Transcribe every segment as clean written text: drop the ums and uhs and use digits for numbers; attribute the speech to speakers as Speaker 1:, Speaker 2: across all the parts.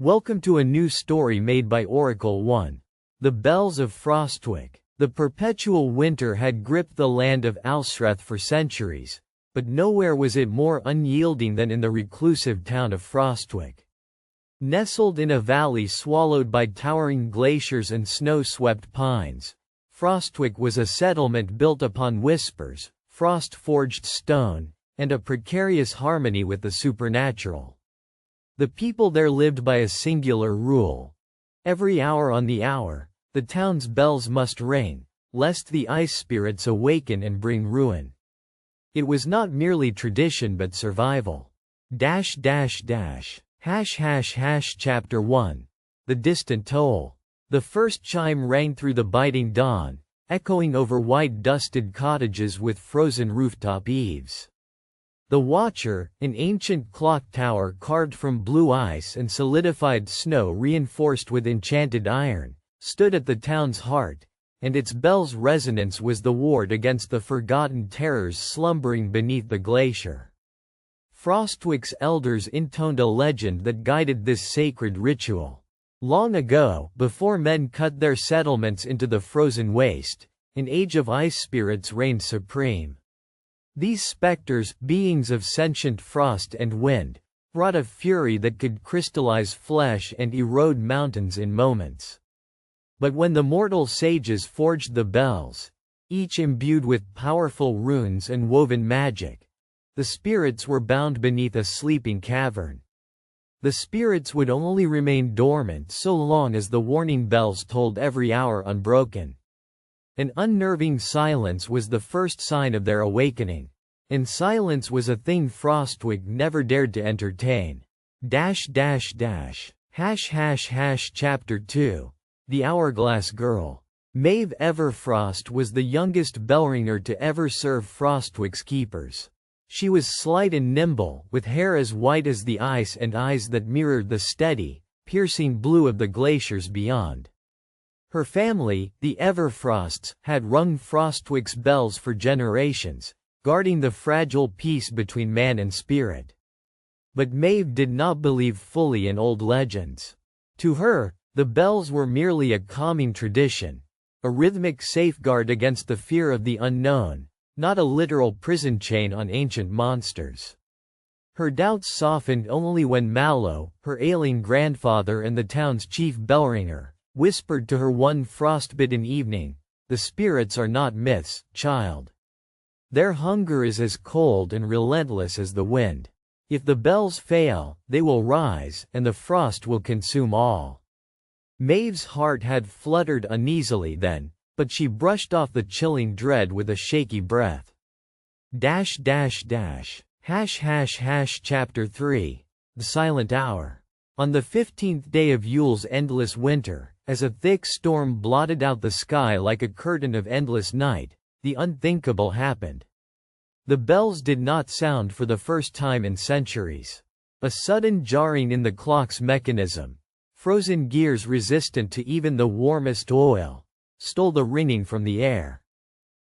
Speaker 1: Welcome to a new story made by Oracle 1. The Bells of Frostwick. The perpetual winter had gripped the land of Alsreth for centuries, but nowhere was it more unyielding than in the reclusive town of Frostwick. Nestled in a valley swallowed by towering glaciers and snow-swept pines, Frostwick was a settlement built upon whispers, frost-forged stone, and a precarious harmony with the supernatural. The people there lived by a singular rule. Every hour on the hour, the town's bells must ring, lest the ice spirits awaken and bring ruin. It was not merely tradition but survival. Chapter 1. The Distant Toll. The first chime rang through the biting dawn, echoing over white-dusted cottages with frozen rooftop eaves. The Watcher, an ancient clock tower carved from blue ice and solidified snow reinforced with enchanted iron, stood at the town's heart, and its bell's resonance was the ward against the forgotten terrors slumbering beneath the glacier. Frostwick's elders intoned a legend that guided this sacred ritual. Long ago, before men cut their settlements into the frozen waste, an age of ice spirits reigned supreme. These specters, beings of sentient frost and wind, wrought a fury that could crystallize flesh and erode mountains in moments. But when the mortal sages forged the bells, each imbued with powerful runes and woven magic, the spirits were bound beneath a sleeping cavern. The spirits would only remain dormant so long as the warning bells tolled every hour unbroken. An unnerving silence was the first sign of their awakening. And silence was a thing Frostwick never dared to entertain. Chapter 2. The Hourglass Girl. Maeve Everfrost was the youngest bellringer to ever serve Frostwick's keepers. She was slight and nimble, with hair as white as the ice and eyes that mirrored the steady, piercing blue of the glaciers beyond. Her family, the Everfrosts, had rung Frostwick's bells for generations, guarding the fragile peace between man and spirit. But Maeve did not believe fully in old legends. To her, the bells were merely a calming tradition, a rhythmic safeguard against the fear of the unknown, not a literal prison chain on ancient monsters. Her doubts softened only when Mallow, her ailing grandfather and the town's chief bellringer, whispered to her one frostbitten evening, "The spirits are not myths, child. Their hunger is as cold and relentless as the wind. If the bells fail, they will rise, and the frost will consume all." Maeve's heart had fluttered uneasily then, but she brushed off the chilling dread with a shaky breath. Chapter 3. The Silent Hour. On the 15th day of Yule's endless winter, as a thick storm blotted out the sky like a curtain of endless night, the unthinkable happened. The bells did not sound for the first time in centuries. A sudden jarring in the clock's mechanism, frozen gears resistant to even the warmest oil, stole the ringing from the air.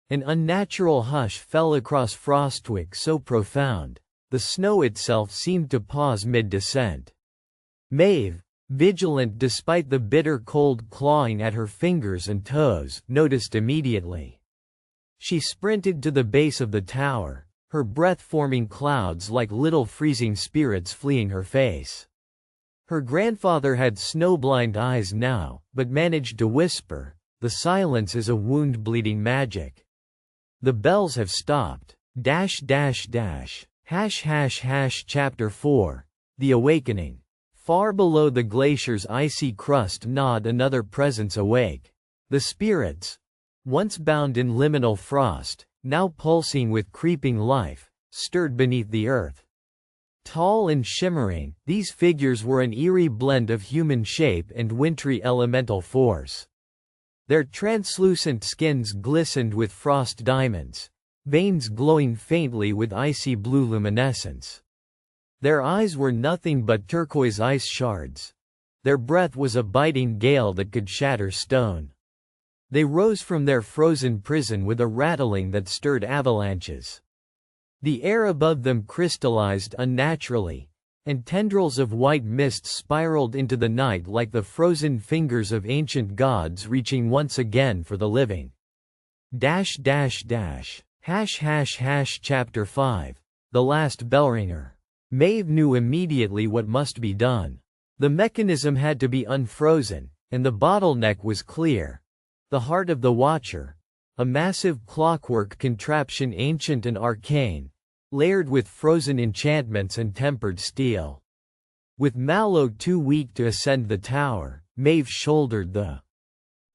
Speaker 1: An unnatural hush fell across Frostwick so profound, the snow itself seemed to pause mid-descent. Maeve, vigilant despite the bitter cold clawing at her fingers and toes, noticed immediately. She sprinted to the base of the tower, her breath forming clouds like little freezing spirits fleeing her face. Her grandfather had snowblind eyes now, but managed to whisper, "The silence is a wound bleeding magic. The bells have stopped." Chapter 4. The Awakening. Far below the glacier's icy crust gnawed another presence awake. The spirits, once bound in liminal frost, now pulsing with creeping life, stirred beneath the earth. Tall and shimmering, these figures were an eerie blend of human shape and wintry elemental force. Their translucent skins glistened with frost diamonds, veins glowing faintly with icy blue luminescence. Their eyes were nothing but turquoise ice shards. Their breath was a biting gale that could shatter stone. They rose from their frozen prison with a rattling that stirred avalanches. The air above them crystallized unnaturally, and tendrils of white mist spiraled into the night like the frozen fingers of ancient gods reaching once again for the living. Chapter 5. The Last Bellringer. Maeve knew immediately what must be done. The mechanism had to be unfrozen, and the bottleneck was clear. The heart of the Watcher, a massive clockwork contraption ancient and arcane, layered with frozen enchantments and tempered steel. With Mallow too weak to ascend the tower, Maeve shouldered the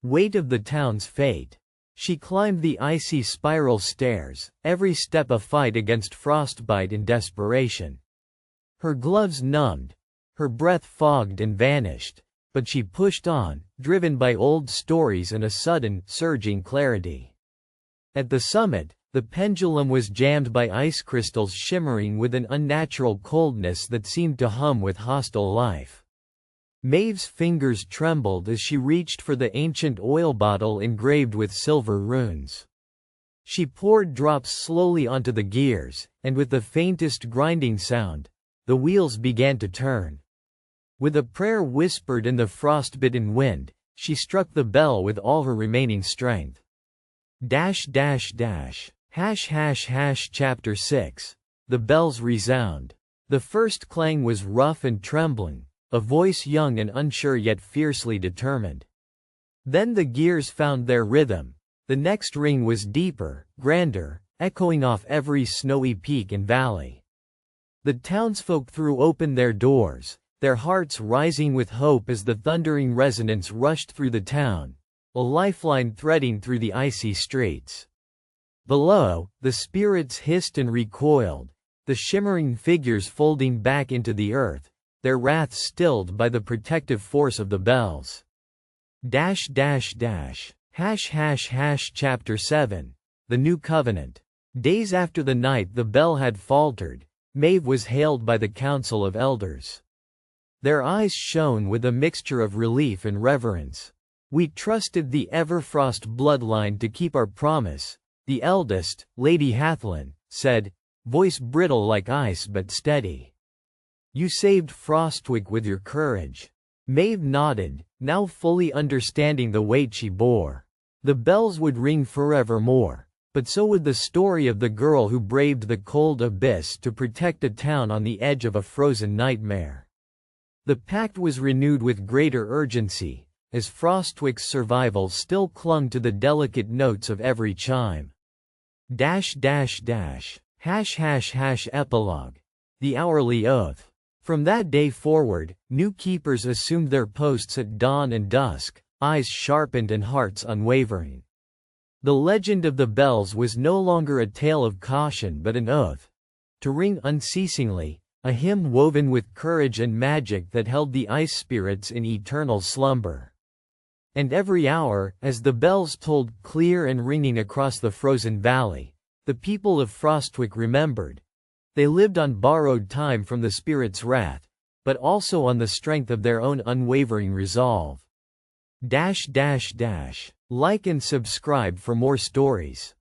Speaker 1: weight of the town's fate. She climbed the icy spiral stairs, every step a fight against frostbite in desperation. Her gloves numbed, her breath fogged and vanished, but she pushed on, driven by old stories and a sudden, surging clarity. At the summit, the pendulum was jammed by ice crystals shimmering with an unnatural coldness that seemed to hum with hostile life. Maeve's fingers trembled as she reached for the ancient oil bottle engraved with silver runes. She poured drops slowly onto the gears, and with the faintest grinding sound, the wheels began to turn. With a prayer whispered in the frostbitten wind, she struck the bell with all her remaining strength. Chapter 6. The bells resound. The first clang was rough and trembling, a voice young and unsure yet fiercely determined. Then the gears found their rhythm. The next ring was deeper, grander, echoing off every snowy peak and valley. The townsfolk threw open their doors, their hearts rising with hope as the thundering resonance rushed through the town, a lifeline threading through the icy streets. Below, the spirits hissed and recoiled, the shimmering figures folding back into the earth, their wrath stilled by the protective force of the bells. Chapter 7. The New Covenant. Days after the night the bell had faltered, Maeve was hailed by the Council of Elders. Their eyes shone with a mixture of relief and reverence. "We trusted the Everfrost bloodline to keep our promise," the eldest, Lady Hathlin, said, voice brittle like ice but steady. "You saved Frostwick with your courage." Maeve nodded, now fully understanding the weight she bore. The bells would ring forevermore, but so would the story of the girl who braved the cold abyss to protect a town on the edge of a frozen nightmare. The pact was renewed with greater urgency, as Frostwick's survival still clung to the delicate notes of every chime. Epilogue. The Hourly Oath. From that day forward, new keepers assumed their posts at dawn and dusk, eyes sharpened and hearts unwavering. The legend of the bells was no longer a tale of caution but an oath, to ring unceasingly, a hymn woven with courage and magic that held the ice spirits in eternal slumber. And every hour, as the bells tolled clear and ringing across the frozen valley, the people of Frostwick remembered. They lived on borrowed time from the spirit's wrath, but also on the strength of their own unwavering resolve. Like and subscribe for more stories.